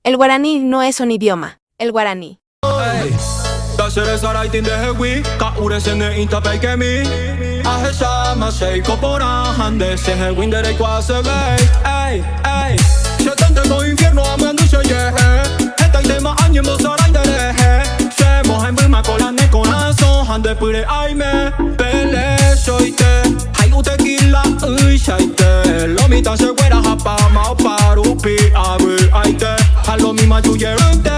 El guaraní no es un idioma. El guaraní. 다시를 살아있던 대위 가오래세네 인터백개미 아해샤마 쉐이코보라 한데 세해윈들의 과석에 에이 에이 셔던들고 인피erno amandu셔예 했당 때만 아니면 사랑들의 해 쇠모한 불막고란 내 corazón 한데 뿌레 아이메 벨레 쇼이테 하이우 테킬라 의샤이테 로미 다시 외라 하빠 마오빠루피 아블 아이테 할로미 마주예 르테